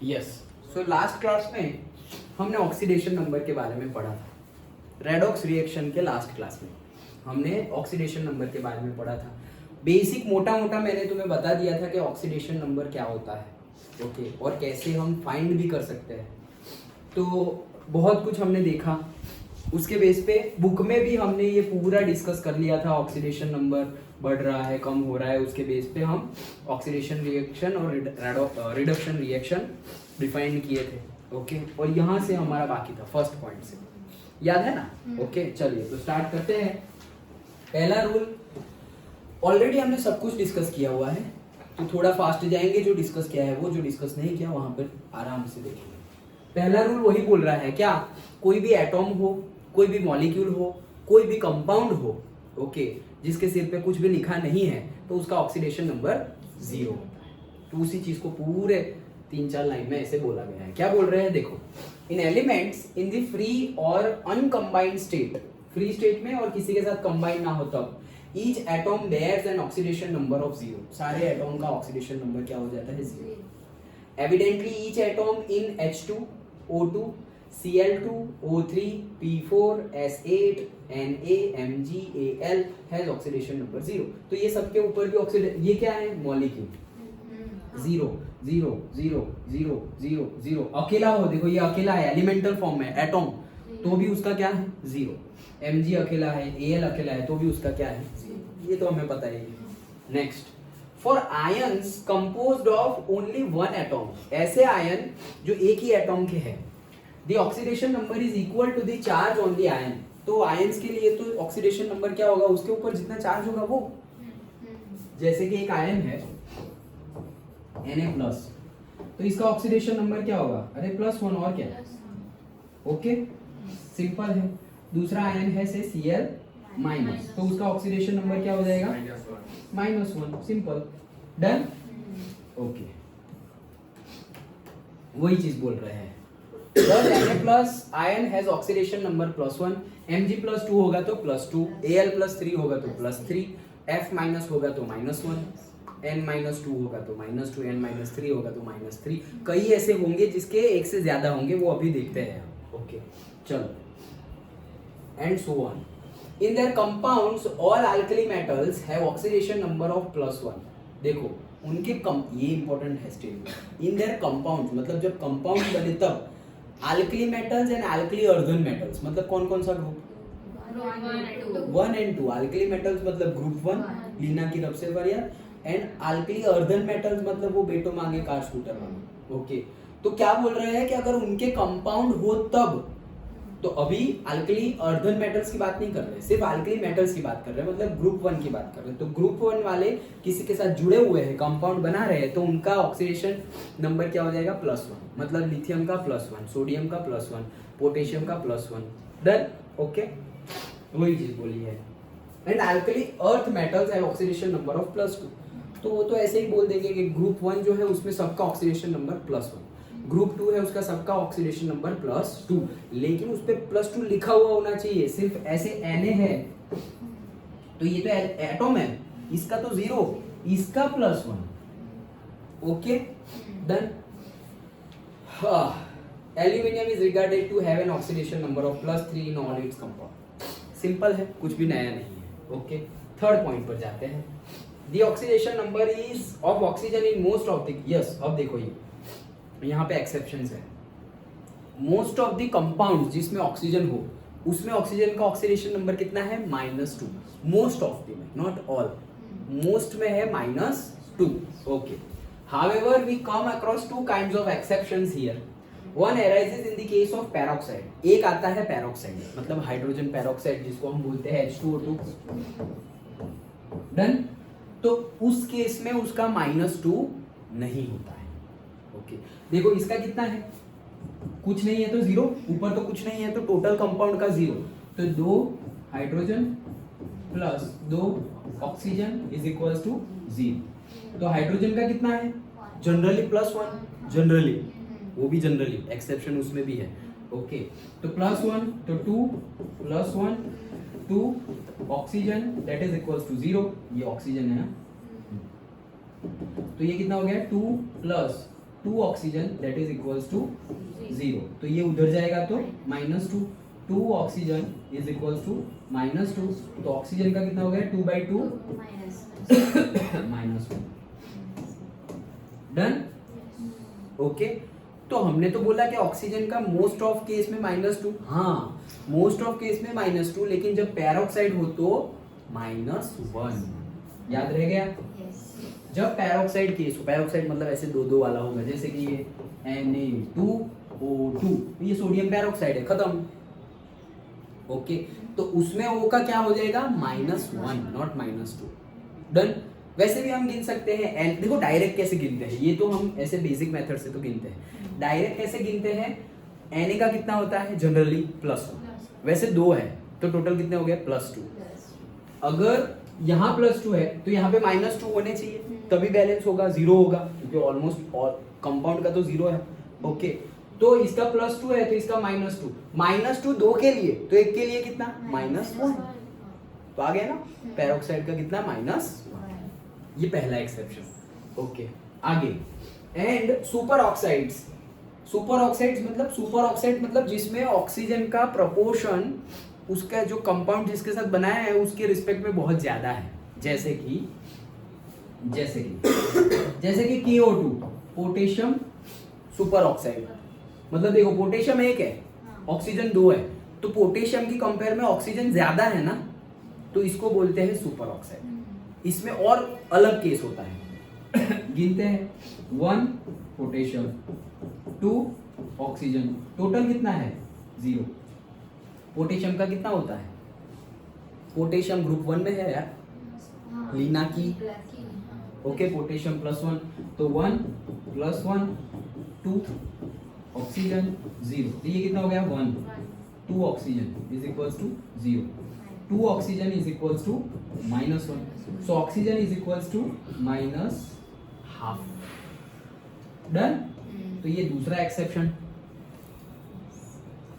Yes, so last class में हमने oxidation number के बारे में पढ़ा था। रेडॉक्स रिएक्शन के लास्ट क्लास में हमने ऑक्सीडेशन नंबर के बारे में पढ़ा था। बेसिक मोटा मोटा मैंने तुम्हें बता दिया था कि ऑक्सीडेशन नंबर क्या होता है, ओके, और कैसे हम फाइंड भी कर सकते हैं। तो बहुत कुछ हमने देखा, उसके बेस पे बुक में भी हमने ये पूरा डिस्कस कर लिया था। ऑक्सीडेशन नंबर बढ़ रहा है, कम हो रहा है, उसके बेस पे हम ऑक्सीडेशन रिएक्शन और रिडक्शन रिएक्शन डिफाइन किए थे, ओके। और यहाँ से हमारा बाकी था फर्स्ट पॉइंट से, याद है ना? ओके, चलिए तो स्टार्ट करते हैं। पहला रूल ऑलरेडी हमने सब कुछ डिस्कस किया हुआ है, तो थोड़ा फास्ट जाएंगे। जो डिस्कस किया है वो, जो डिस्कस नहीं किया वहां पर आराम से देखेंगे। पहला रूल वही बोल रहा है, क्या? कोई भी एटॉम हो, कोई भी मॉलिक्यूल हो, कोई भी कंपाउंड हो, ओके, जिसके सिर पे कुछ भी लिखा नहीं है, तो उसका ऑक्सीडेशन नंबर 0 होता है। तो उसी चीज को पूरे 3-4 लाइन में ऐसे बोला गया है। क्या बोल रहे हैं? देखो, इन एलिमेंट्स इन द फ्री और अनकंबाइंड स्टेट, फ्री स्टेट में और किसी के साथ कंबाइन ना हो तब, each atom bears an oxidation number of 0। सारे एटॉम का ऑक्सीडेशन नंबर क्या हो जाता है? 0। Evidently each atom in H2, O2, Cl2, O3, P4, S8, Na, Mg, Al has oxidation number 0। तो ये सबके ऊपर भी ऑक्सीडेशन, ये क्या है? मॉलिक्यूल 0 0 0 0 0 0। अकेला हो, देखो ये अकेला है, एलिमेंटल फॉर्म में एटॉम, तो भी उसका क्या है? 0। Mg अकेला है, Al अकेला है, तो भी उसका क्या है? 0। ये तो हमें पता है। Next, for ions composed of only one atom, ऐसे आयन जो एक ही एटॉम के हैं, the oxidation number is equal to the charge on the ion. तो आयंस के लिए तो ऑक्सीडेशन नंबर क्या होगा? उसके ऊपर जितना चार्ज होगा वो। जैसे कि एक आयन है Na+, तो इसका ऑक्सीडेशन नंबर क्या होगा? अरे +1, और क्या? ओके, सिंपल है। दूसरा आयन है से Cl-, तो उसका ऑक्सीडेशन नंबर क्या हो जाएगा? -1। Simple, done, okay. वही चीज बोल रहे हैं। Na+ ion has oxidation number +1, Mg+2 होगा तो +2, Al+3 होगा तो +3, F- होगा तो -1, N-2 होगा तो -2, N-3 होगा तो -3। कई ऐसे होंगे जिसके एक से ज्यादा होंगे, वो अभी देखते हैं। ओके, चलो, and so on. In their compounds, all alkali metals have oxidation number of +1। देखो, उनके ये इंपॉर्टेंट है स्टेटमेंट। इन देयर कंपाउंड्स मतलब जब कंपाउंड बने तब alkali metals and alkali earthen metals मतलब कौन कौन सा ग्रुप? 1 and 2। alkali metals मतलब ग्रुप 1, लीना की रबसे वरियर, एंड alkali earthen metals मतलब वो बेटो मांगे कार स्कूटर वाला। ओके, तो क्या बोल रहे हैं कि अगर उनके कंपाउंड हो तब, तो अभी अल्कली अर्धन मेटल्स की बात नहीं कर रहे, सिर्फ अल्कली मेटल्स की बात कर रहे हैं, मतलब ग्रुप 1 की बात कर रहे हैं। तो ग्रुप 1 वाले किसी के साथ जुड़े हुए हैं, कंपाउंड बना रहे हैं, तो उनका ऑक्सीडेशन नंबर क्या हो जाएगा? +1। मतलब लिथियम का +1, सोडियम का +1, पोटेशियम का +1। डन, ओके, वही चीज बोली है। And alkali earth metals have oxidation number of +2। तो वो तो ऐसे ही बोल देंगे कि ग्रुप 1 जो है उसमें सबका ऑक्सीडेशन नंबर +1, ग्रुप 2 है उसका सबका ऑक्सीडेशन नंबर +2, लेकिन उस पे +2 लिखा हुआ होना चाहिए। सिर्फ ऐसे Na है तो ये तो एटॉम है, इसका तो 0, इसका +1। Okay, done. Aluminium is regarded to have an oxidation number of +3 in all its compound. Simple है, कुछ भी नया नहीं है। ओके, थर्ड पॉइंट पर जाते हैं। The oxidation number is of oxygen in most of the, yes, अब देखो ये यहाँ पे एक्सेप्शंस है। मोस्ट ऑफ द कंपाउंड्स जिसमें ऑक्सीजन हो, उसमें ऑक्सीजन का ऑक्सीडेशन नंबर कितना है? -2। मोस्ट ऑफ द में, नॉट ऑल, मोस्ट में है -2। Okay, however we come across two kinds of exceptions here. One arises in the case of peroxide. एक आता है पेरोक्साइड, मतलब हाइड्रोजन पेरोक्साइड, जिसको हम बोलते हैं H2O2। डन, तो उस केस में उसका -2 नहीं होता है। ओके, देखो इसका कितना है? कुछ नहीं है तो 0, ऊपर तो कुछ नहीं है तो टोटल कंपाउंड का 0। तो 2 hydrogen plus 2 oxygen is equal to 0। तो हाइड्रोजन का कितना है? जनरली +1, जनरली, वो भी जनरली, एक्सेप्शन उसमें भी है। ओके, तो +1, तो 2 +1 2 oxygen that is equal to 0। ये ऑक्सीजन है, तो ये कितना हो गया? 2 + 2 oxygen that is equals to 0, तो ये उधर जाएगा तो -2, 2 ऑक्सीजन इज इक्वल्स टू -2, तो ऑक्सीजन का कितना हो गया 2/2 -1। डन। ओके, तो हमने तो बोला कि ऑक्सीजन का मोस्ट ऑफ केस में -2, हाँ मोस्ट ऑफ केस में -2, लेकिन जब पैरोक्साइड हो तो -1, याद रह गया। जब पैरोक्साइड केस हो, पैरोक्साइड मतलब ऐसे दो वाला होगा, जैसे कि ये Na2O2, ये सोडियम पैरोक्साइड है, खत्म। ओके, तो उसमें O का क्या हो जाएगा -1, नॉट -2। डन। वैसे भी हम गिन सकते हैं एन, देखो डायरेक्ट कैसे गिनते हैं, ये तो हम ऐसे बेसिक मेथड से तो गिनते हैं, डायरेक्ट कैसे गिनते हैं। Na का कितना होता है जनरली +1, वैसे 2 है तो टोटल कितने हो गए +2। अगर यहाँ +2 है तो यहाँ पे -2 होने चाहिए, तभी बैलेंस होगा, 0 होगा, क्योंकि ऑलमोस्ट और कंपाउंड का तो 0 है। ओके, तो इसका +2 है तो इसका -2, -2 2 के लिए, तो एक के लिए कितना -1, तो आ गया ना पैरोक्साइड का कितना -1। ये पहला एक्सेप्शन। ओके, आगे and super oxides. Super oxide मतलब जिसमें ऑक्सीजन का प्रोपोर्शन उसका जो कंपाउंड जिसके साथ बनाया है उसके रिस्पेक्ट में बहुत ज्यादा है, जैसे कि KO2, पोटेशियम सुपर ऑक्साइड। मतलब देखो पोटेशियम 1 है, ऑक्सीजन 2 है, तो पोटेशियम की कंपेयर में ऑक्सीजन ज्यादा है ना, तो इसको बोलते हैं सुपर ऑक्साइड। इसमें और अलग केस होता है गिनते हैं, 1 पोटेशियम, 2 ऑक्सीजन, टोटल कितना है 0। पोटेशियम का कितना होता है, पोटेशियम ग्रुप 1 में है यार, लीना की। ओके, पोटेशियम +1, तो 1 + 1 2 ऑक्सीजन 0, तो ये कितना हो गया 1, 2 oxygen is equals to 0, 2 oxygen is equals to -1, so oxygen is equals to -½ डन। तो ये दूसरा एक्सेप्शन।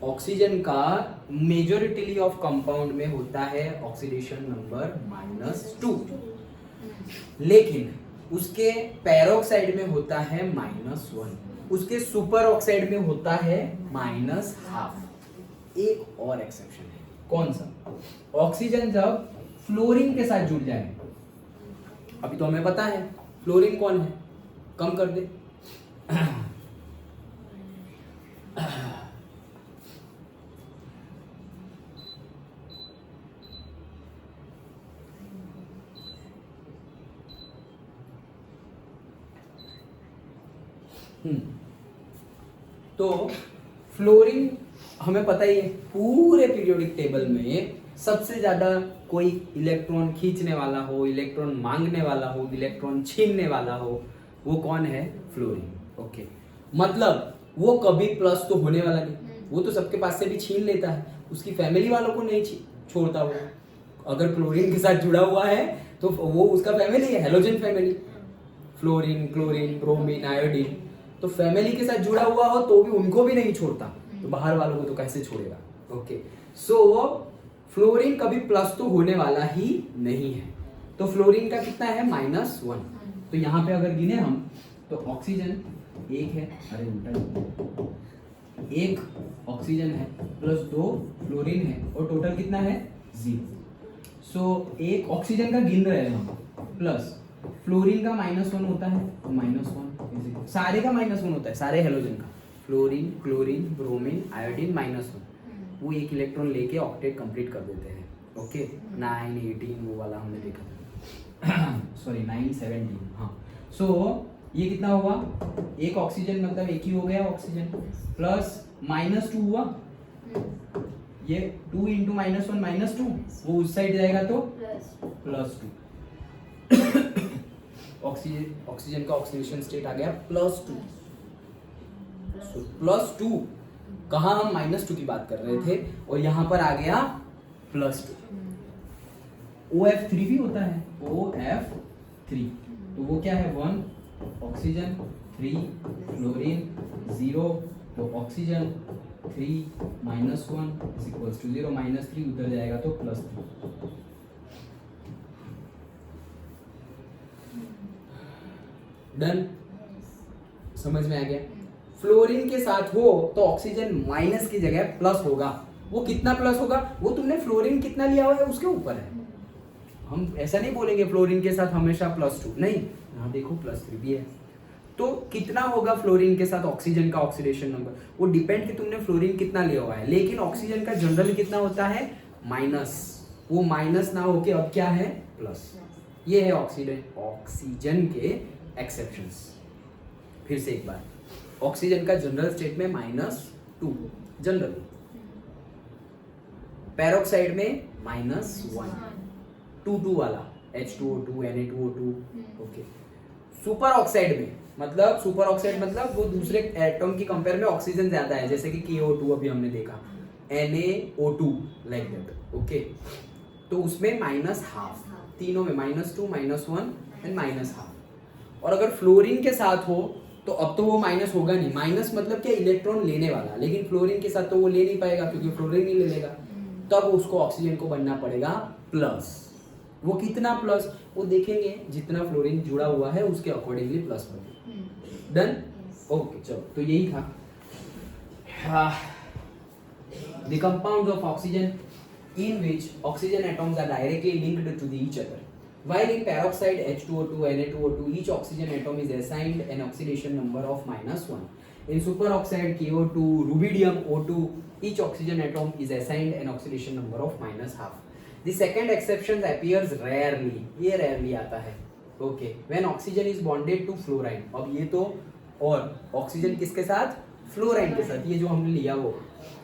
ऑक्सीजन का मेजॉरिटी ऑफ कंपाउंड में होता है ऑक्सीडेशन नंबर -2, लेकिन उसके पैरोक्साइड में होता है -1, उसके सुपर ऑक्साइड में होता है -½ एक और एक्सेप्शन है, कौन सा, ऑक्सीजन जब फ्लोरीन के साथ जुड़ जाए। अभी तो हमें पता है फ्लोरीन कौन है, कम कर दे तो फ्लोरीन हमें पता ही है, पूरे पीरियोडिक टेबल में सबसे ज्यादा कोई इलेक्ट्रॉन खींचने वाला हो, इलेक्ट्रॉन मांगने वाला हो, इलेक्ट्रॉन छीनने वाला हो, वो कौन है, फ्लोरीन। ओके, मतलब वो कभी प्लस तो होने वाला नहीं, वो तो सबके पास से भी छीन लेता है, उसकी फैमिली वालों को नहीं छोड़ता वो। अगर क्लोरीन के साथ जुड़ा हुआ है तो वो उसका फैमिली है, halogen family, fluorine, chlorine, bromine, iodine, तो फैमिली के साथ जुड़ा हुआ हो तो भी उनको भी नहीं छोड़ता, तो बाहर वालों को तो कैसे छोड़ेगा। ओके, सो फ्लोरीन कभी प्लस तो होने वाला ही नहीं है, तो फ्लोरीन का कितना है -1। तो यहाँ पे अगर गिने हम तो ऑक्सीजन 1 है, अरे उल्टा, 1 ऑक्सीजन है +2 फ्लोरीन है, और टोटल कितना है 0। सो 1 ऑक्सीजन का गिन रहे हैं हम, प्लस फ्लोरीन का -1 होता है, तो -1, सारे का -1 होता है, सारे हेलोजन का, फ्लोरीन, क्लोरीन, ब्रोमीन, आयोडीन -1, वो एक इलेक्ट्रॉन लेके ऑक्टेट कंप्लीट कर देते हैं। ओके, 9, 18 वो वाला हमने देखा था सॉरी 9, 17, हाँ। सो ये कितना हुआ, 1 ऑक्सीजन मतलब 1 ही हो गया ऑक्सीजन, प्लस -2 हुआ, ये 2 × -1 -2, वो उस साइड जाएगा तो +2 ऑक्सीजन का ऑक्सीडेशन स्टेट आ गया +2। +2 कहाँ हम -2 की बात कर रहे थे और यहाँ पर आ गया +2। OF3 भी होता है, OF3, तो वो क्या है, 1 ऑक्सीजन 3 फ्लोरीन 0, तो ऑक्सीजन 3 -1 = 0, -3 उधर जाएगा तो +3। डन। समझ में आ गया? फ्लोरीन के साथ हो तो ऑक्सीजन माइनस की जगह प्लस होगा। वो कितना प्लस होगा वो तुमने फ्लोरीन कितना लिया हुआ है उसके ऊपर है। हम ऐसा नहीं बोलेंगे फ्लोरीन के साथ हमेशा +2, नहीं, यहाँ देखो +3 भी है। तो कितना होगा फ्लोरीन के साथ ऑक्सीजन का ऑक्सीडेशन नंबर, वो डिपेंड कि तुमने फ्लोरीन कितना लिया हुआ है। लेकिन ऑक्सीजन का जनरल कितना होता है माइनस, वो माइनस ना होके अब क्या है प्लस। ये है ऑक्सीजन के एक्सेप्शंस। फिर से एक बार, ऑक्सीजन का जनरल स्टेट में -2 जनरल, पेरोक्साइड में -1, 2 वाला H2O2 Na2O2, okay. Super oxide में मतलब सुपर ऑक्साइड मतलब वो दूसरे एटम की कंपेयर में ऑक्सीजन ज्यादा है, जैसे कि KO2 अभी हमने देखा, NaO2 लाइक दैट, ओके। तो उसमें -½ तीनों में -2 -1 एंड -½ और अगर फ्लोरीन के साथ हो तो अब तो वो माइनस होगा नहीं, माइनस मतलब क्या इलेक्ट्रॉन लेने वाला, लेकिन फ्लोरीन के साथ तो वो ले नहीं पाएगा क्योंकि फ्लोरीन ही ले लेगा, तब उसको ऑक्सीजन को बनना पड़ेगा प्लस। वो कितना प्लस वो देखेंगे, जितना फ्लोरीन जुड़ा हुआ है उसके अकॉर्डिंगली प्लस बनेगा। Done, okay. चलो तो यही था the compounds of oxygen in which oxygen atoms are directly linked to each other. While in peroxide H2O2, Na2O2, each oxygen atom is assigned an oxidation number of -1. In superoxide KO2, rubidium O2, each oxygen atom is assigned an oxidation number of -½ The second exception appears rarely. ये rarely आता है, okay, when oxygen is bonded to fluorine. अब ये तो और oxygen किसके साथ, fluorine के साथ, ये जो हमने लिया वो,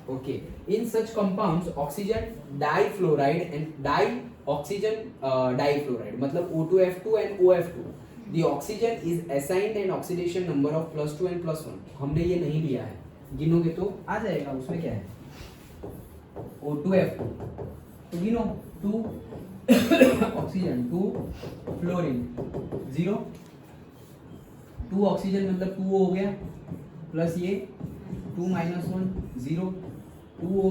okay. In such compounds oxygen difluoride and dioxygen difluoride मतलब O2F2 and OF2, the oxygen is assigned an oxidation number of +2 and +1. हमने ये नहीं लिया है, गिनोगे तो आ जाएगा, उसमें क्या है, O2F2 तो गिनो 2 ऑक्सीजन 2 फ्लोरीन 0, 2 ऑक्सीजन मतलब 2 हो गया प्लस ये 2 -1 0, 2O,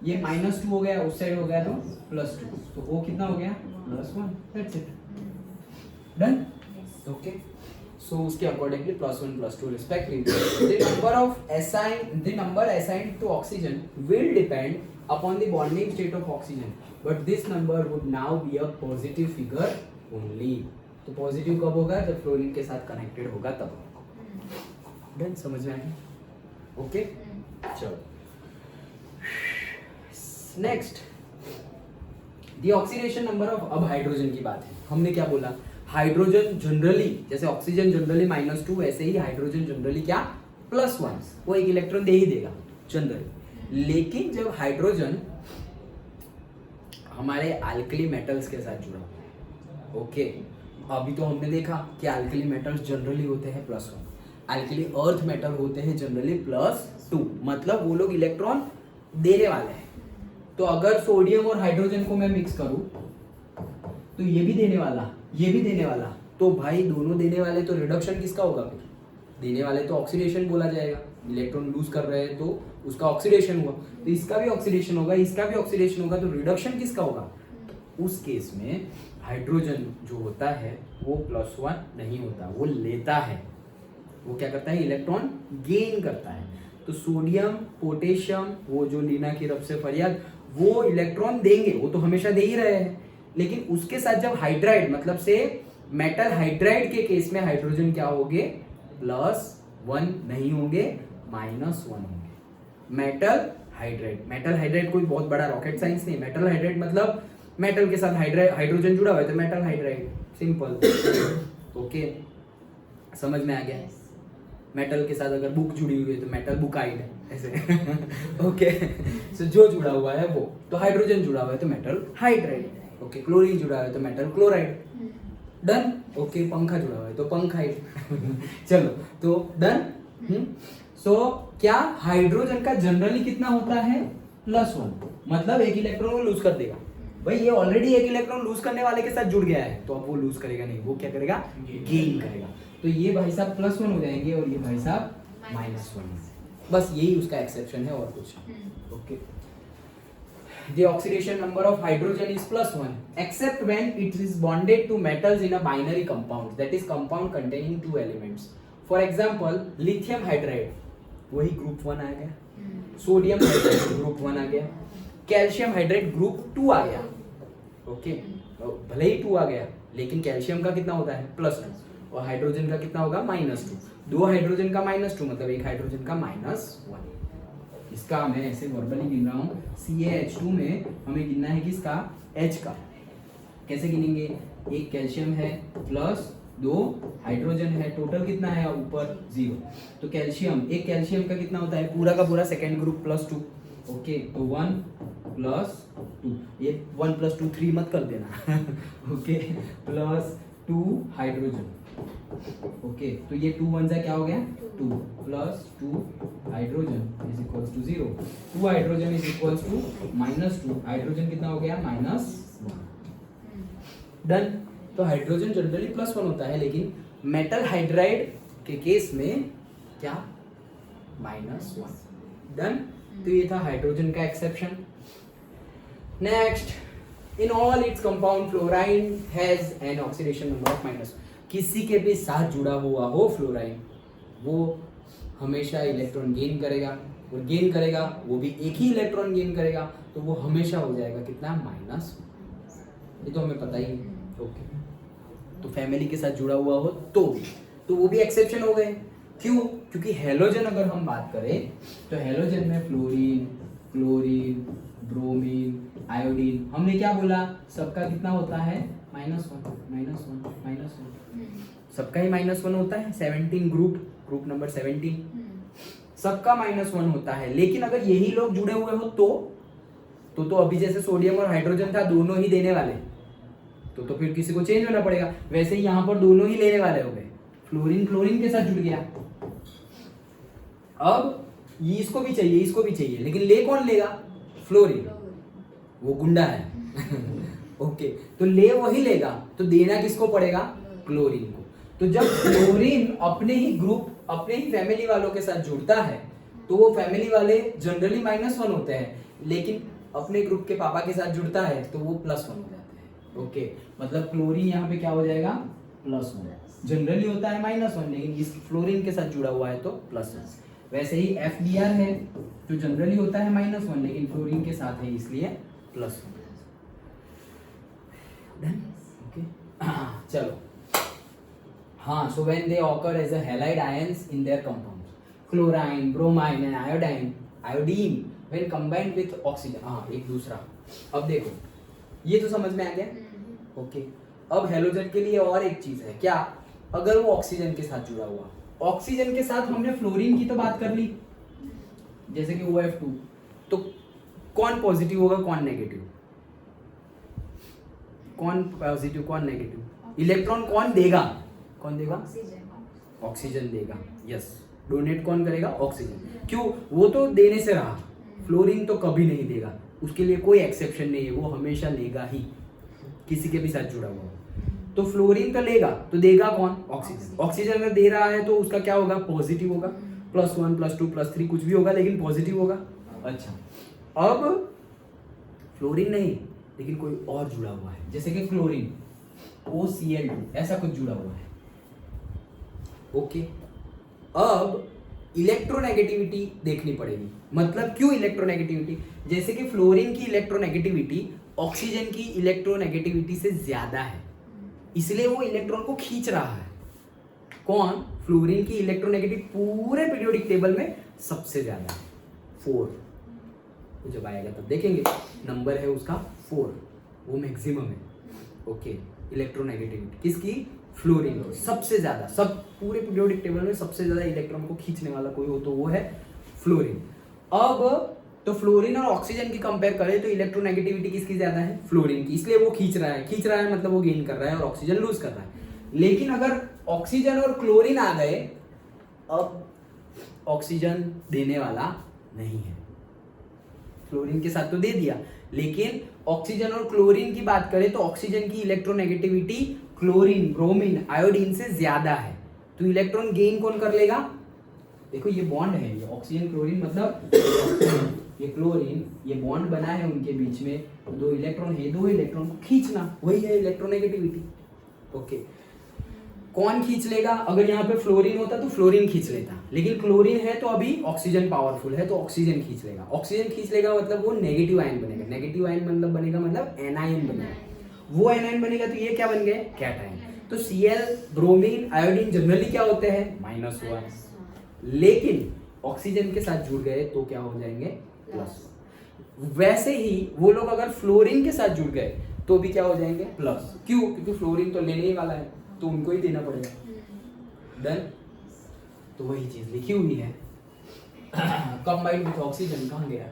ये -2 हो गया, उस साइड हो गया तो +2, तो O कितना हो गया +1, that's it, done, okay. So उसके accordingly +1 +2 respectively the number assigned to oxygen will depend upon the bonding state of oxygen, but this number would now be a positive figure only. तो positive कब होगा, जब fluorine के साथ connected होगा तब। Done, समझ में आया, ओके। चलो next, the oxidation number of, अब हाइड्रोजन की बात है। हमने क्या बोला, हाइड्रोजन जनरली जैसे ऑक्सीजन जनरली -2 वैसे ही हाइड्रोजन जनरली क्या +1, वो एक इलेक्ट्रॉन दे ही देगा जनरली। लेकिन जब हाइड्रोजन हमारे अल्कली मेटल्स के साथ जुड़ा, ओके, अभी तो हमने देखा कि अल्कली मेटल्स जनरली होते हैं +1, अल्कली अर्थ मेटल होते हैं जनरली +2, मतलब वो लोग इलेक्ट्रॉन देने वाले हैं। तो अगर सोडियम और हाइड्रोजन को मैं मिक्स करूं तो ये भी देने वाला, ये भी देने वाला, तो भाई दोनों देने वाले, तो रिडक्शन किसका होगा फिर, देने वाले तो ऑक्सीडेशन बोला जाएगा, इलेक्ट्रॉन लूज कर रहे हैं तो उसका ऑक्सीडेशन हुआ, तो इसका भी ऑक्सीडेशन होगा, इसका भी ऑक्सीडेशन होगा, तो रिडक्शन किसका होगा। उस केस में हाइड्रोजन जो होता है वो +1 नहीं होता, वो लेता है, वो क्या करता है, इलेक्ट्रॉन गेन करता है। तो सोडियम पोटेशियम, वो जो लीना की रब से फरियाद, वो इलेक्ट्रॉन देंगे, वो तो हमेशा दे ही रहे हैं, लेकिन उसके साथ जब हाइड्राइड मतलब से मेटल हाइड्राइड के केस में हाइड्रोजन क्या होंगे, +1 नहीं होंगे, -1 होंगे। मेटल हाइड्राइड कोई बहुत बड़ा रॉकेट साइंस नहीं, मेटल हाइड्राइड मतलब मेटल के साथ हाइड्रोजन जुड़ा हुआ है तो मेटल हाइड्राइड, सिंपल, ओके, समझ में आ गया। मेटल के साथ अगर बुक जुड़ी हुई है तो मेटल बुकाइड, ऐसे ओके। सो जो जुड़ा हुआ है वो, तो हाइड्रोजन जुड़ा हुआ है तो मेटल हाइड्राइड, ओके, क्लोरीन जुड़ा हुआ है तो मेटल क्लोराइड, डन, ओके, पंखा जुड़ा हुआ है तो पंखाइड चलो तो डन। सो क्या हाइड्रोजन का जनरली कितना होता है, +1, मतलब एक इलेक्ट्रॉन वो लूज कर देगा। भाई ये ऑलरेडी एक इलेक्ट्रॉन लूज करने वाले के साथ जुड़ गया है, तो अब वो लूज करेगा नहीं, वो क्या करेगा, गेन करेगा। तो ये भाई साहब +1 हो जाएंगे और ये भाई साहब -1, बस यही उसका एक्सेप्शन है और कुछ, okay. The oxidation number of hydrogen is +1 except when it is bonded to metals in a binary compound, that is compound containing two elements. For example lithium hydride, वही ग्रुप 1 आ गया, सोडियम हाइड्राइड ग्रुप 1 आ गया, calcium hydride group 2 आ गया। Okay, भले ही 2 आ गया लेकिन calcium का कितना होता है +2 और हाइड्रोजन का कितना होगा -2। 2 हाइड्रोजन का -2 मतलब 1 हाइड्रोजन का -1। इसका मैं ऐसे वर्बली गिन रहा हूँ, CaH2 में हमें गिनना है किसका, H का। कैसे गिनेंगे, एक कैल्शियम है प्लस 2 हाइड्रोजन है, टोटल कितना है ऊपर 0। तो कैल्शियम, एक कैल्शियम का कितना होता है पूरा का पूरा सेकेंड ग्रुप +2। ओके, तो 1 + 2, ये 1 + 2 3 मत कर देना। Okay, +2 hydrogen. ओके, तो ये 2 1 क्या हो गया 2 + 2 hydrogen is equal to 0। 2 hydrogen is equal to -2, hydrogen कितना हो गया -1। डन। तो हाइड्रोजन जनरली +1 होता है लेकिन मेटल हाइड्राइड के केस में क्या -1। डन। तो ये था हाइड्रोजन का exception. Next, in all its compound fluorine has an oxidation number of -1। किसी के भी साथ जुड़ा हुआ हो फ्लोराइन, वो हमेशा इलेक्ट्रॉन गेन करेगा, और गेन करेगा वो भी एक ही इलेक्ट्रॉन गेन करेगा, तो वो हमेशा हो जाएगा कितना -1। ये तो हमें पता ही है। ओके, तो फैमिली के साथ जुड़ा हुआ हो तो वो भी एक्सेप्शन हो गए। क्यों? क्योंकि हेलोजन अगर हम बात करें तो हेलोजन में फ्लोरीन, क्लोरीन, ब्रोमीन, आयोडीन, हमने क्या बोला, सबका कितना होता है -1 सबका ही -1 होता है। 17 ग्रुप नंबर 17 सबका -1 होता है। लेकिन अगर यही लोग जुड़े हुए हो तो अभी जैसे सोडियम और हाइड्रोजन था, दोनों ही देने वाले, तो फिर किसी को चेंज होना पड़ेगा। वैसे ही यहाँ पर दोनों ही लेने वाले हो गए, फ्लोरीन क्लोरीन के साथ जुड़ गया। अब ये इसको भी चाहिए लेकिन ले कौन लेगा, फ्लोरीन, वो गुंडा है। ओके, तो ले वही लेगा, तो देना किसको पड़ेगा, क्लोरीन को। तो जब क्लोरीन अपने ही फैमिली वालों के साथ जुड़ता है तो वो फैमिली वाले जनरली -1 होते हैं, लेकिन अपने ग्रुप के पापा के साथ जुड़ता है तो वो +1 हो जाते हैं। ओके, मतलब क्लोरीन यहाँ पे क्या हो जाएगा +1। जनरली होता है -1 लेकिन इस फ्लोरीन के साथ जुड़ा हुआ है तो +1। वैसे ही FBr है जो जनरली होता है -1 लेकिन फ्लोरीन के साथ है इसलिए +1। ओके, चलो। हाँ, so when they occur as a halide ions in their compounds, chlorine, bromine and iodine when combined with oxygen। हाँ, एक दूसरा। अब देखो, ये तो समझ में आ गया। ओके, अब हेलोजन के लिए और एक चीज है, क्या, अगर वो ऑक्सीजन के साथ जुड़ा हुआ, ऑक्सीजन के साथ हमने फ्लोरीन की तो बात कर ली, जैसे कि OF2, तो कौन पॉजिटिव होगा कौन नेगेटिव, कौन नेगेटिव, इलेक्ट्रॉन कौन देगा, ऑक्सीजन देगा। यस, डोनेट कौन करेगा, ऑक्सीजन। क्यों, वो तो देने से रहा, फ्लोरीन तो कभी नहीं देगा, उसके लिए कोई एक्सेप्शन नहीं है, वो हमेशा लेगा ही, किसी के भी साथ जुड़ा हुआ। तो फ्लोरीन तो लेगा, तो देगा कौन, ऑक्सीजन। ऑक्सीजन अगर दे रहा है तो उसका क्या होगा, पॉजिटिव होगा, +1 +2 +3 कुछ भी होगा लेकिन पॉजिटिव होगा। अच्छा, अब फ्लोरीन नहीं लेकिन कोई और जुड़ा हुआ है, जैसे कि क्लोरीन, OCl2 ऐसा कुछ जुड़ा हुआ है। ओके, अब इलेक्ट्रोनेगेटिविटी देखनी पड़ेगी। मतलब क्यों इलेक्ट्रोनेगेटिविटी, जैसे कि फ्लोरीन की इलेक्ट्रोनेगेटिविटी ऑक्सीजन की इलेक्ट्रोनेगेटिविटी से ज्यादा है, इसलिए वो इलेक्ट्रॉन को खींच रहा है। कौन, फ्लोरीन की इलेक्ट्रोनेगेटिव पूरे पीरियोडिक टेबल में सबसे ज्यादा है, 4। तो जब आएगा तब देखेंगे, नंबर है उसका 4, वो मैक्सिमम है। ओके, इलेक्ट्रोनेगेटिविटी किसकी, फ्लोरीन को सबसे ज्यादा, सब पूरे पीरियोडिक टेबल में सबसे ज्यादा इलेक्ट्रॉन को खींचने वाला कोई हो तो वो है फ्लोरीन। अब तो फ्लोरीन और ऑक्सीजन की कंपेयर करें तो इलेक्ट्रोनेगेटिविटी किसकी ज्यादा है, फ्लोरीन की, इसलिए वो खींच रहा है मतलब वो गेन कर रहा है और ऑक्सीजन लूज कर रहा है। लेकिन अगर ऑक्सीजन और क्लोरीन आ गए, अब ऑक्सीजन देने वाला नहीं है, फ्लोरीन के साथ तो दे दिया, लेकिन ऑक्सीजन और क्लोरीन की बात करें तो ऑक्सीजन की इलेक्ट्रोनेगेटिविटी क्लोरीन, ब्रोमीन, आयोडीन से ज्यादा है, तो इलेक्ट्रॉन गेन कौन कर लेगा। देखो ये बॉन्ड है, ये ऑक्सीजन क्लोरीन मतलब ये क्लोरीन, ये बॉन्ड बना है उनके बीच में, 2 इलेक्ट्रॉन है, 2 इलेक्ट्रॉन को खींचना, वही है इलेक्ट्रोनेगेटिविटी। ओके, कौन खींच लेगा? अगर यहाँ पे फ्लोरीन होता तो फ्लोरीन खींच लेता, लेकिन क्लोरीन है तो अभी ऑक्सीजन पावरफुल है तो ऑक्सीजन खींच लेगा। ऑक्सीजन खींच लेगा मतलब वो नेगेटिव आयन बनेगा। नेगेटिव आयन मतलब बनेगा मतलब एनायन बनेगा। वो एनायन बनेगा तो ये क्या बन गए? कैटायन। तो Cl, ब्रोमीन, आयोडीन जनरली क्या होते हैं? -1। लेकिन ऑक्सीजन के साथ जुड़ गए तो क्या हो जाएंगे? +1। वैसे ही वो लोग अगर फ्लोरीन के साथ जुड़ गए तो भी क्या हो जाएंगे? प्लस। क्यों? क्योंकि फ्लोरीन तो लेने ही वाला है तो उनको ही देना पड़ेगा। डन। तो वही चीज लिखी हुई है। कंबाइंड विथ ऑक्सीजन कहाँ गया?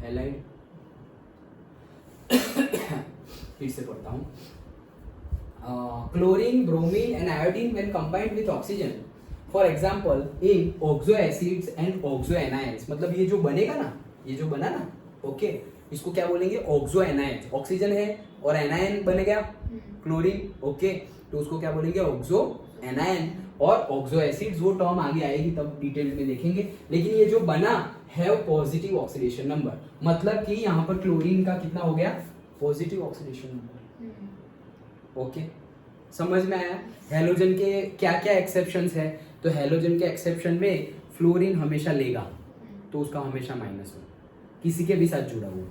हैलाइड। फिर से पढ़ता हूँ। Chlorine, bromine and iodine when combined with oxygen, for example in oxo acids and oxo anions, मतलब ये जो बनेगा ना, ये जो बना ना, ओके, इसको क्या बोलेंगे? Oxo anions. ऑक्सीजन है और एनायन बन गया क्लोरीन, ओके, तो उसको क्या बोलेंगे? Oxo anion. और ऑक्सो एसिड्स वो टर्म आगे आएगी तब डिटेल में देखेंगे। लेकिन ये जो बना है पॉजिटिव ऑक्सीडेशन नंबर, मतलब कि यहाँ पर क्लोरीन का कितना हो गया? Positive oxidation number. ओके, समझ में आया? हेलोजन के क्या क्या एक्सेप्शंस है? तो हेलोजन के एक्सेप्शन में फ्लोरीन हमेशा लेगा तो उसका हमेशा -1, किसी के भी साथ जुड़ा हुआ।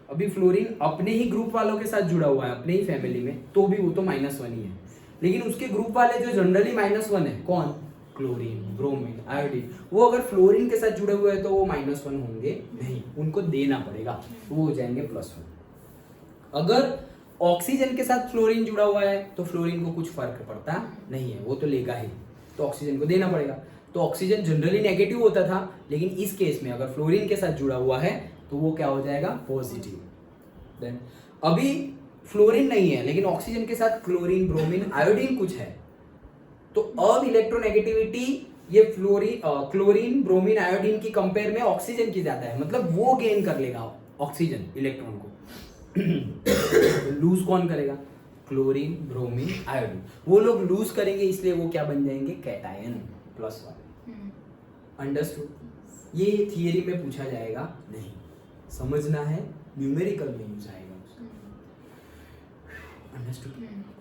अभी फ्लोरीन अपने ही ग्रुप वालों के साथ जुड़ा हुआ है, अपने ही फैमिली में, तो भी वो तो -1 ही है। लेकिन उसके ग्रुप वाले जो जनरली -1 है, कौन? क्लोरीन, ब्रोमीन, आयोडीन, वो अगर फ्लोरीन के साथ जुड़े हुए हैं तो वो -1 होंगे नहीं, उनको देना पड़ेगा, वो हो जाएंगे +1। अगर ऑक्सीजन के साथ फ्लोरीन जुड़ा हुआ है तो फ्लोरीन को कुछ फर्क पड़ता नहीं है, वो तो लेगा ही, तो ऑक्सीजन को देना पड़ेगा। तो ऑक्सीजन जनरली नेगेटिव होता था, लेकिन इस केस में अगर फ्लोरीन के साथ जुड़ा हुआ है तो वो क्या हो जाएगा? पॉजिटिव। देन अभी फ्लोरीन नहीं है लेकिन ऑक्सीजन के साथ क्लोरीन, ब्रोमीन, आयोडीन कुछ है, तो अब इलेक्ट्रोनेगेटिविटी ये क्लोरीन, ब्रोमीन, आयोडीन की कंपेयर में ऑक्सीजन की ज्यादा है, मतलब वो गेन कर लेगा ऑक्सीजन इलेक्ट्रॉन को। लूज कौन करेगा? क्लोरीन, ब्रोमीन, आयोडीन, वो लोग लूज करेंगे, इसलिए वो क्या बन जाएंगे? कैटायन, +1। अंडरस्टूड? ये थियरी में पूछा जाएगा नहीं, समझना है, न्यूमेरिकल में यूज आएगा उसका। Understood?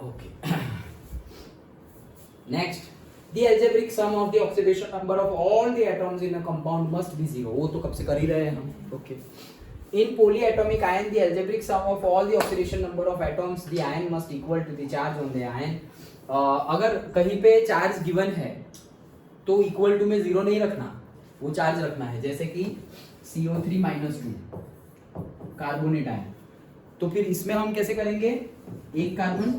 Okay. Next, the algebraic sum of the oxidation number of all the atoms in a compound must be 0। वो तो कब से कर ही रहे हैं हम, okay. In polyatomic ion, the algebraic sum of all the oxidation number of atoms, the ion must equal to the charge on the ion। अगर कहीं पे चार्ज गिवन है तो इक्वल टू में 0 नहीं रखना, वो चार्ज रखना है। जैसे कि CO3-2 कार्बोनेट आयन, तो फिर इसमें हम कैसे करेंगे? 1 carbon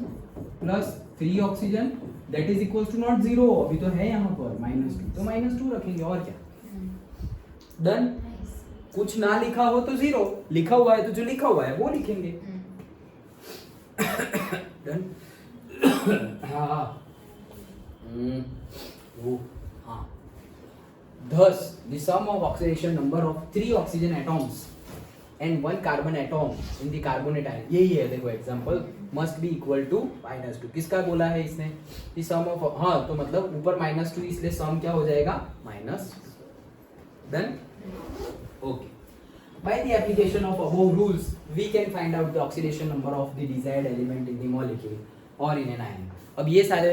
plus 3 oxygen that is equal to not 0, अभी तो है यहाँ पर -2, तो -2 रखेंगे और क्या। डन। कुछ ना लिखा हो तो 0, लिखा हुआ है तो जो लिखा हुआ है वो लिखेंगे। डन। हाँ, वो हाँ। Thus, the sum of oxidation number of 3 oxygen atoms and 1 carbon atom in the carbonate ion, यही है, देखो example, must be equal to -2। किसका बोला है इसने? The sum of, हाँ, तो मतलब ऊपर -2 इसलिए सम क्या हो जाएगा? -। Then, okay. By the application of above rules, we can find out the oxidation number of the desired element in the molecule or in an ion। अब ये सारे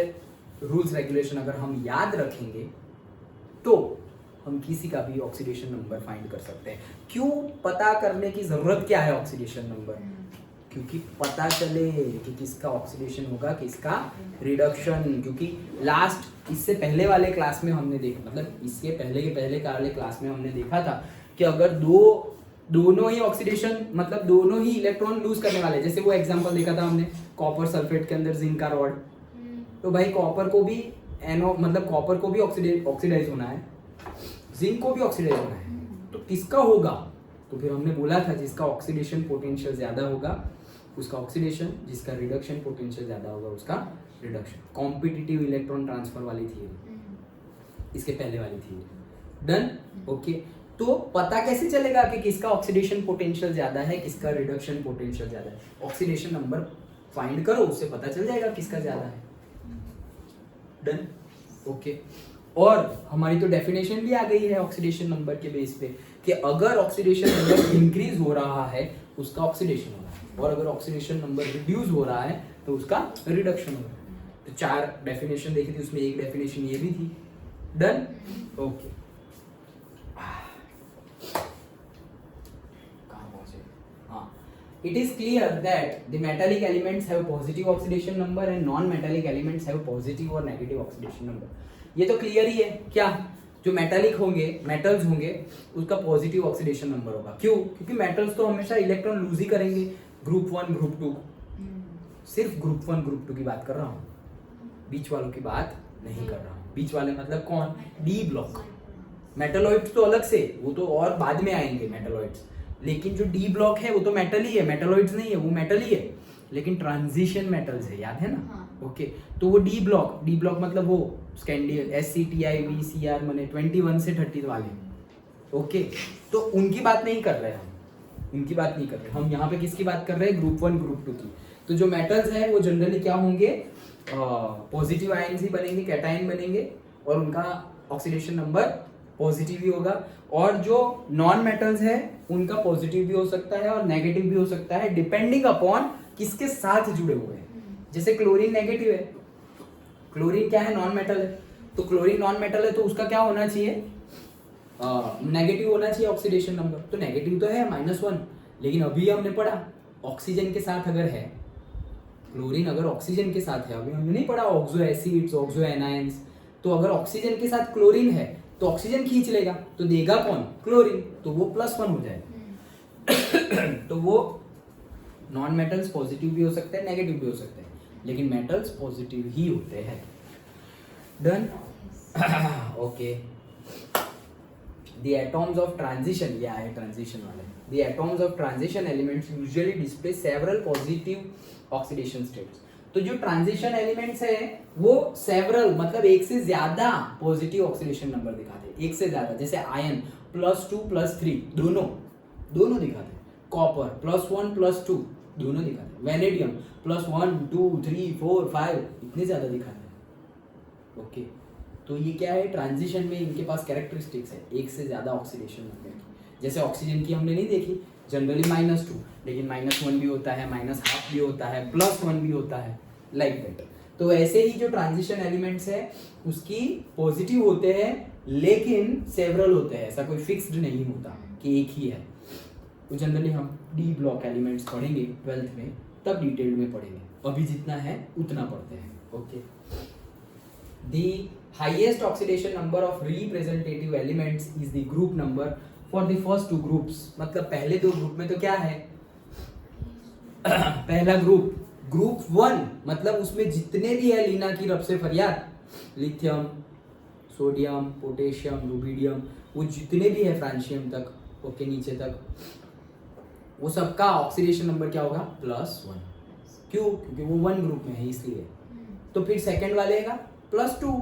रूल्स रेगुलेशन अगर हम याद रखेंगे तो हम किसी का भी ऑक्सीडेशन नंबर फाइंड कर सकते हैं। क्यों पता करने की जरूरत क्या है ऑक्सीडेशन नंबर? क्योंकि पता चले कि किसका ऑक्सीडेशन होगा, किसका रिडक्शन। क्योंकि लास्ट, इससे पहले वाले क्लास में हमने देखा, मतलब इसके पहले के पहले वाले क्लास में हमने देखा था कि अगर दोनों ही ऑक्सीडेशन, मतलब दोनों ही इलेक्ट्रॉन लूज करने वाले, जैसे वो एग्जांपल देखा था हमने कॉपर सल्फेट के अंदर जिंक का रॉड, तो भाई कॉपर को भी मतलब कॉपर को भी ऑक्सीडाइज होना है, जिंक को भी ऑक्सीडाइज होना है, तो किसका होगा? तो फिर हमने बोला था जिसका ऑक्सीडेशन पोटेंशियल ज्यादा होगा उसका ऑक्सीडेशन, जिसका रिडक्शन पोटेंशियल ज्यादा होगा उसका रिडक्शन। कॉम्पिटिटिव इलेक्ट्रॉन ट्रांसफर वाली थी इसके पहले वाली थी। डन। ओके, तो पता कैसे चलेगा कि किसका ऑक्सीडेशन पोटेंशियल ज्यादा है, किसका रिडक्शन पोटेंशियल ज्यादा है? ऑक्सीडेशन नंबर फाइंड करो, उससे पता चल जाएगा किसका ज्यादा है। डन। ओके, और हमारी तो डेफिनेशन भी आ गई है ऑक्सीडेशन नंबर के बेस पे कि अगर ऑक्सीडेशन नंबर इंक्रीज हो रहा है उसका ऑक्सीडेशन हो रहा है, और अगर ऑक्सीडेशन नंबर रिड्यूस हो रहा है तो उसका रिडक्शन हो रहा है। तो 4 डेफिनेशन देखी थी, उसमें एक डेफिनेशन ये भी थी। Done, okay. It is clear that the metallic elements have positive oxidation number and non-metallic elements have positive or negative oxidation number. ये तो क्लियर ही है क्या, जो मेटालिक होंगे, मेटल्स होंगे, उसका पॉजिटिव ऑक्सीडेशन नंबर होगा। क्यों? क्योंकि मेटल्स तो हमेशा इलेक्ट्रॉन लूज ही करेंगे, ग्रुप 1 ग्रुप 2। सिर्फ ग्रुप 1 ग्रुप 2 की बात कर रहा हूँ, बीच वालों की बात नहीं कर रहा हूँ। बीच वाले मतलब कौन? D block. मेटलॉइड्स तो अलग से, वो तो और बाद में आएंगे मेटलॉइड्स, लेकिन जो डी ब्लॉक है वो तो मेटल ही है, मेटलॉइड्स नहीं है, वो मेटल ही है, लेकिन ट्रांजिशन मेटल्स है, याद है ना? हाँ। ओके, तो वो डी ब्लॉक मतलब वो स्कैंडियल SCTIVCR माने 21 से 30 वाले। ओके, तो उनकी बात नहीं कर रहे हम, उनकी बात नहीं कर रहे हम। यहाँ पे किसकी बात कर रहे हैं? ग्रुप 1 ग्रुप 2 की। तो जो मेटल्स हैं वो जनरली क्या होंगे? पॉजिटिव आयन्स ही बनेंगे, कैटायन बनेंगे, और उनका ऑक्सीडेशन नंबर पॉजिटिव ही होगा। और जो नॉन मेटल्स है उनका पॉजिटिव भी हो सकता है और नेगेटिव भी हो सकता है, डिपेंडिंग अपॉन किसके साथ जुड़े हुए हैं। जैसे क्लोरीन नेगेटिव है, क्लोरीन क्या है? नॉन मेटल है, तो क्लोरीन नॉन मेटल है तो उसका क्या होना चाहिए? नेगेटिव होना चाहिए ऑक्सीडेशन नंबर। तो नेगेटिव तो है -1, लेकिन अभी हमने पढ़ा ऑक्सीजन के साथ अगर है, क्लोरीन अगर ऑक्सीजन के साथ है, अभी हमने नहीं पढ़ा ऑक्सो एसिड्स, ऑक्सो एनायंस, तो अगर ऑक्सीजन के साथ क्लोरीन है तो ऑक्सीजन खींच लेगा, तो देगा कौन? क्लोरीन, तो वो +1 हो जाएगा। तो वो नॉन मेटल्स पॉजिटिव भी हो सकते हैं, नेगेटिव भी हो सकते हैं, लेकिन मेटल्स पॉजिटिव ही होते हैं। Done, okay. The atoms of transition, ये आए ट्रांजिशन वाले। The atoms of transition elements usually display several positive oxidation states. तो जो ट्रांजिशन एलिमेंट्स है वो सेवरल मतलब एक से ज्यादा पॉजिटिव ऑक्सीडेशन नंबर दिखाते हैं, एक से ज्यादा। जैसे आयन +2 +3 दोनों दिखाते हैं, कॉपर +1 +2 दोनों दिखाते हैं, वेनेडियम +1 2 3 4 5 इतने ज्यादा दिखाते हैं। ओके, तो ये क्या है? ट्रांजिशन में इनके पास कैरेक्टरिस्टिक्स है एक से ज्यादा ऑक्सीडेशन नंबर की। जैसे ऑक्सीजन की हमने नहीं देखी, जनरली -2, लेकिन -1 भी होता है, -12 भी होता है, +1 भी होता है, लाइक दैट। तो ऐसे ही जो ट्रांजिशन एलिमेंट्स है उसकी पॉजिटिव होते हैं, लेकिन सेवरल होते हैं, ऐसा कोई फिक्स्ड नहीं होता कि एक ही है। तो जनरली हम डी ब्लॉक एलिमेंट्स पढ़ेंगे 12th में, तब डिटेल में पढ़ेंगे, अभी जितना है उतना पढ़ते हैं। Okay, the highest oxidation number of representative elements is the group number for the first 2 groups. मतलब पहले 2 ग्रुप में तो क्या है? पहला ग्रुप 1 मतलब उसमें जितने भी है लीना की रब से फरियाद, लिथियम, सोडियम, पोटेशियम, रुबिडियम, वो जितने भी है फ्रांशियम तक, ओके नीचे तक, वो सबका ऑक्सीडेशन नंबर क्या होगा? +1। क्यों? क्योंकि वो 1 ग्रुप में है इसलिए। तो फिर सेकंड वाले का +2,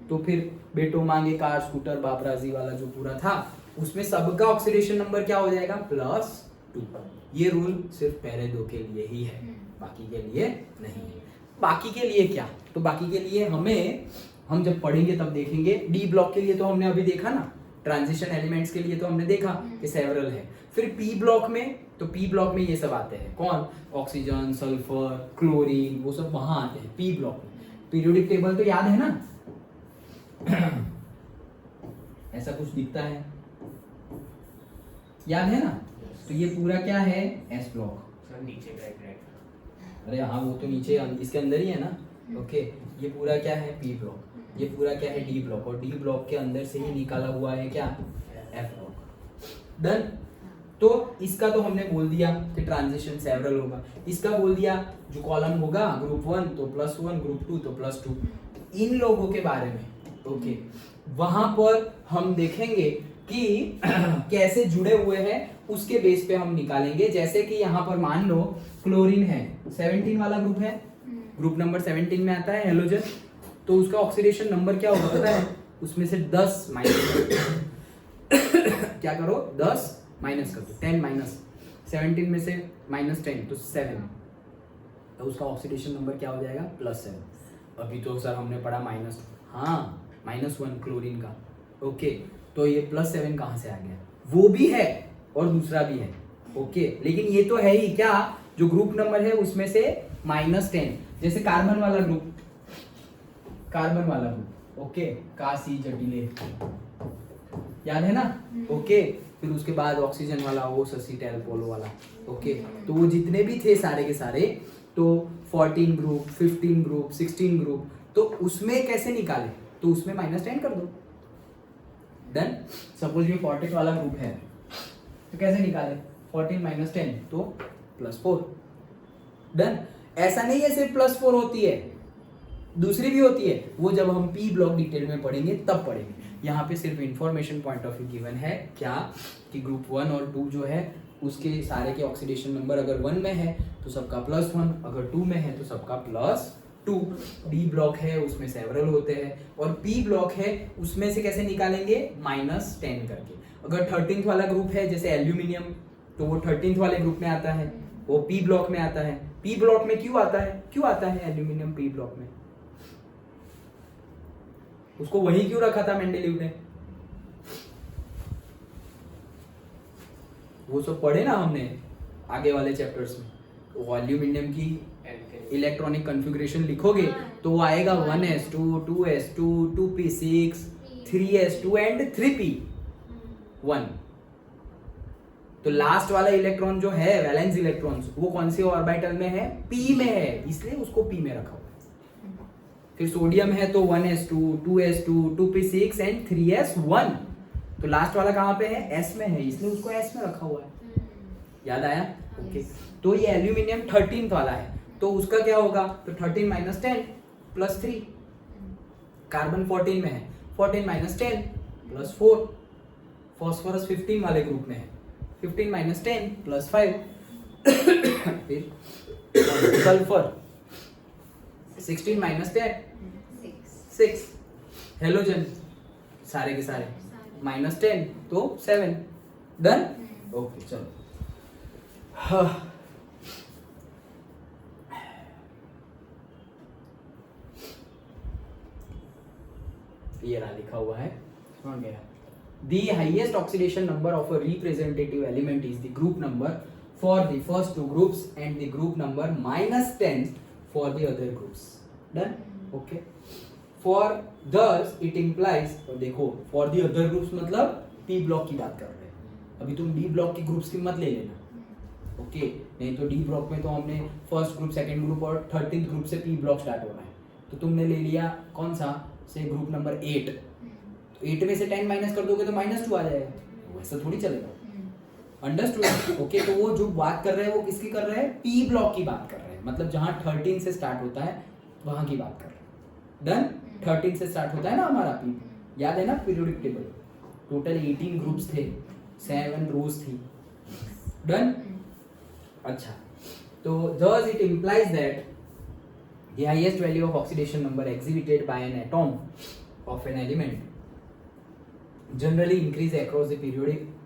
तो फिर बेटो मांगे कार स्कूटर बाबराजी वाला जो पूरा था उसमें सबका ऑक्सीडेशन नंबर क्या हो जाएगा? +2। ये रूल सिर्फ पहले 2 के लिए ही है, बाकी के लिए नहीं है। बाकी के लिए क्या? तो बाकी के लिए हम जब पढ़ेंगे तब देखेंगे। डी ब्लॉक के लिए तो हमने अभी देखा ना, ट्रांजिशन एलिमेंट्स के लिए तो हमने देखा कि सेवरल है। फिर पी ब्लॉक में ये सब आते हैं, कौन? ऑक्सीजन, सल्फर, क्लोरीन, वो सब वहां आते हैं पी ब्लॉक में। पीरियोडिक टेबल तो याद है ना? ऐसा कुछ दिखता है, याद है ना? तो ये पूरा क्या है? S block. नीचे ब्रैकेट, अरे हाँ, वो तो नीचे इसके अंदर ही है ना। ओके, ये पूरा क्या है? P block. ये पूरा क्या है? D block. और डी ब्लॉक के अंदर से ही निकाला हुआ है क्या? F block. डन। तो इसका तो हमने बोल दिया कि ट्रांजिशन सेवरल होगा। इसका बोल दिया जो कॉलम होगा ग्रुप 1 तो +1, ग्रुप 2 तो +2। इन लोगों के बारे में ओके, वहां पर हम देखेंगे कि कैसे जुड़े हुए हैं, उसके बेस पे हम निकालेंगे। जैसे कि यहाँ पर मान लो क्लोरीन है, 17 वाला ग्रुप है, ग्रुप नंबर 17 में आता है हेलोजन, तो उसका ऑक्सीडेशन नंबर क्या होगा पता है? उसमें से 10 माइनस क्या करो? 10 माइनस कर दो, 10 माइनस 17 में से -10 तो 7, तो उसका ऑक्सीडेशन नंबर क्या हो जाएगा? +7। अभी तो सर हमने पढ़ा -1 क्लोरीन का। ओके, तो ये +7 कहाँ से आ गया? वो भी है और दूसरा भी है। ओके, लेकिन ये तो है ही क्या, जो ग्रुप नंबर है उसमें से -10, जैसे कार्बन वाला ग्रुप, कार्बन वाला ग्रुप, ओके, का सी जटिले, याद है ना, ओके। फिर उसके बाद ऑक्सीजन वाला ओ ससीटेल पोलो वाला, ओके। तो वो जितने भी थे सारे के सारे, तो 14 ग्रुप, 15 ग्रुप, 16 ग्रुप, तो उसमें कैसे निकाले, तो उसमें -10 कर दो, डन। सपोज ये 40 वाला ग्रुप है, तो कैसे निकाले, 14 - 10 तो +4, डन। ऐसा नहीं है सिर्फ +4 होती है, दूसरी भी होती है, वो जब हम पी ब्लॉक डिटेल में पढ़ेंगे तब पढ़ेंगे। यहाँ पे सिर्फ information point of view given है क्या, कि ग्रुप 1 और 2 जो है उसके सारे के ऑक्सीडेशन नंबर अगर 1 में है तो सबका +1, अगर 2 में है तो सबका +2। डी ब्लॉक है उसमें सेवरल होते हैं, और पी ब्लॉक है उसमें से कैसे निकालेंगे, -10 करके। अगर 13th वाला ग्रुप है जैसे एल्यूमिनियम, तो वो 13th वाले ग्रुप में आता है, वो पी ब्लॉक में आता है। पी ब्लॉक में क्यों आता है एल्यूमिनियम पी ब्लॉक में, उसको वही क्यों रखा था मेंडेलीव ने, वो सब पढ़े ना हमने आगे वाले चैप्टर्स में। वो एल्यूमिनियम की इलेक्ट्रॉनिक कॉन्फ़िगरेशन लिखोगे तो वो आएगा 1s2, 2s2, 2p6, 3s2 and 3p1। तो लास्ट वाला इलेक्ट्रॉन जो है वैलेंस इलेक्ट्रॉन्स, वो कौन से ऑर्बिटल में है, p में है, इसलिए उसको p में रखा हुआ है। फिर सोडियम है तो 1s2, 2s2, 2p6 and 3s1, तो लास्ट वाला कहाँ पे है, s में है, इसलिए उसको s में रखा हुआ है। याद आया, ओके। तो ये एल्यूमिनियम 13th वाला है, तो उसका क्या होगा, तो 13 - 10 +3। कार्बन 14 में है, 14 - 10 +4। फॉस्फोरस 15 वाले ग्रुप में है, 15 - 10 +5। फिर सल्फर 16 - 10 6। हेलोजन सारे के सारे -10 तो 7, डन, ओके। चलो ये रहा लिखा हुआ है, समझ गया। The highest oxidation number of a representative element is the group number for the first two groups and the group number -10 for the other groups. Done? Okay. For thus it implies, तो देखो for the other groups मतलब P block की बात कर रहे हैं, अभी तुम D ब्लॉक की ग्रुप्स की मत ले लेना, ओके। नहीं तो D ब्लॉक में तो हमने फर्स्ट ग्रुप, सेकंड ग्रुप और 13th ग्रुप से P ब्लॉक स्टार्ट हो रहा है, तो तुमने ले लिया कौन सा, से ग्रुप नंबर 8, तो 8 में से 10 माइनस कर दोगे तो -2 आ जाएगा, वैसा थोड़ी चलेगा, अंडरस्टूड, ओके। तो वो जो बात कर रहे हैं वो किसकी कर रहे हैं, पी ब्लॉक की बात कर रहे हैं, मतलब जहां 13 से स्टार्ट होता है वहां की बात कर रहे हैं, डन। 13 से स्टार्ट होता है ना हमारा पी, याद है ना पीरियोडिक टेबल, टोटल 18 ग्रुप्स थे, 7 रोज थी, डन। अच्छा, तो thus it implies that the highest value of oxidation number exhibited by an atom of an element generally increase across the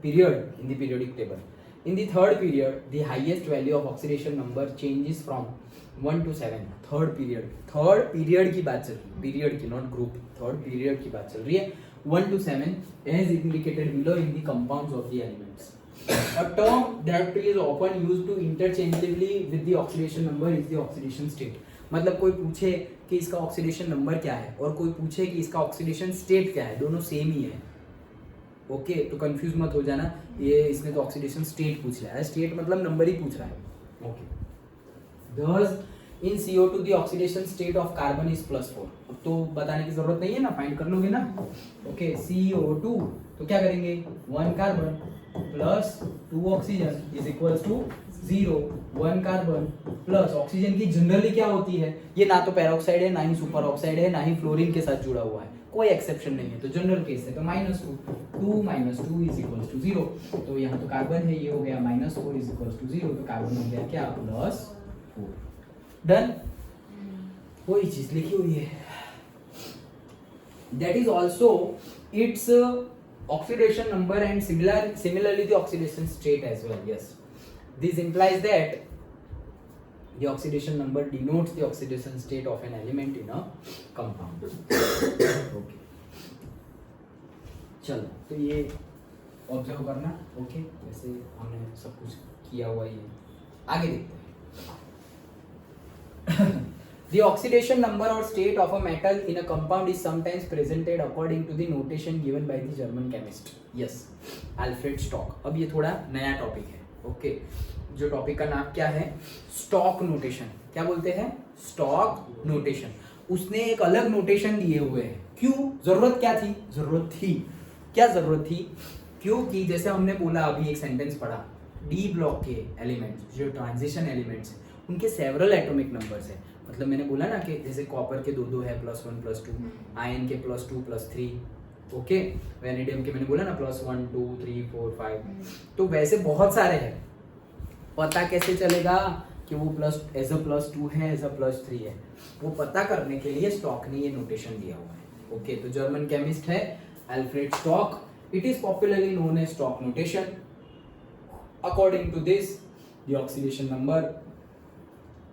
period in the periodic table. In the third period, the highest value of oxidation number changes from 1 to 7. Third period की बात चल रही है, period की, not group, third period की बात चल रही है, 1 to 7 as indicated below in the compounds of the elements. A term that is often used to interchangeably with the oxidation number is the oxidation state. मतलब कोई पूछे कि इसका ऑक्सीडेशन नंबर क्या है और कोई पूछे कि इसका ऑक्सीडेशन स्टेट क्या है, दोनों सेम ही है, ओके। तो कंफ्यूज मत हो जाना, ये इसने तो ऑक्सीडेशन स्टेट पूछ लिया है, स्टेट मतलब नंबर ही पूछ रहा है, okay. thus in CO2 the oxidation state of carbon is +4। अब तो बताने की जरूरत नहीं है ना, फाइंड कर लोगे ना, ओके। CO2 तो क्या करेंगे, 1 carbon plus 2 oxygen is equals to 0, 1 carbon plus oxygen की जनरली क्या होती है, ये ना तो पेरोक्साइड है, ना ही सुपर ऑक्साइड है, ना ही फ्लोरीन के साथ जुड़ा हुआ है, कोई एक्सेप्शन नहीं है, तो जनरल केस है, तो -2 -2 इज इक्वल्स टू 0। तो यहाँ तो कार्बन है, ये हो गया -4 इज इक्वल्स टू 0, तो कार्बन हो गया क्या, +4, डन। कोई चीज लिखी हुई है, that is also it's oxidation number and similarly the oxidation state as well. Yes, this implies that the oxidation number denotes the oxidation state of an element in a compound. Okay, चलो तो ये observe करना, okay. वैसे हमने सब कुछ किया हुआ ही है, आगे देखते हैं। The oxidation number or state of a metal in a compound is sometimes presented according to the notation given by the German chemist. Yes, Alfred Stock. अब ये थोड़ा नया टॉपिक है. ओके, जो टॉपिक का नाम क्या है? Stock notation. क्या बोलते हैं? Stock notation. उसने एक अलग नोटेशन दिए हुए हैं. क्यों? जरूरत क्या थी? जरूरत थी. क्या जरूरत थी? क्योंकि जैसे हमने बोला अभी एक सेंटेंस पढ़ा, डी ब्लॉक के एलिमेंट्स जो ट्रांजिशन एलिमेंट्स हैं उनके सेवरल एटॉमिक नंबर्स है. मतलब मैंने बोला ना कि जैसे कॉपर के दो है, +1 +2, आयन के +2 +3, ओके, वेनेडियम के मैंने बोला ना +1 2 3 4 5. तो वैसे बहुत सारे हैं. पता कैसे चलेगा कि वो एज अ +2 है, एज अ +3 है? वो पता करने के लिए स्टॉक ने ये नोटेशन दिया हुआ है. ओके, तो जर्मन केमिस्ट है Alfred Stock. It is popularly known as Stock notation. According to this, the oxidation number